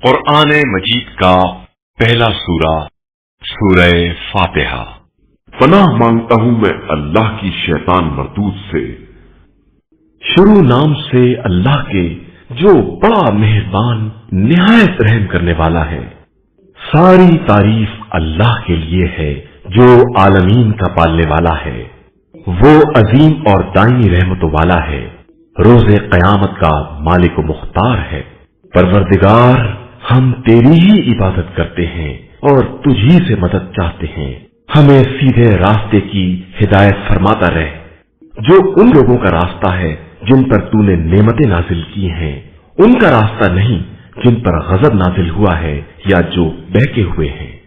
قرآن مجید کا پہلا سورہ سورہ فاتحہ۔ پناہ مانگتا ہوں میں اللہ کی شیطان مردود سے۔ شروع نام سے اللہ کے جو بڑا مہربان نہایت رحم کرنے والا ہے۔ ساری تعریف اللہ کے لیے ہے جو عالمین کا پالنے والا ہے۔ وہ عظیم اور دائمی رحمتوں والا ہے، روز قیامت کا مالک و مختار ہے۔ پروردگار، ہم تیری ہی عبادت کرتے ہیں اور تجھی سے مدد چاہتے ہیں۔ ہمیں سیدھے راستے کی ہدایت فرماتا رہ، جو ان لوگوں کا راستہ ہے جن پر تو نے نعمتیں نازل کی ہیں، ان کا راستہ نہیں جن پر غضب نازل ہوا ہے یا جو بہکے ہوئے ہیں۔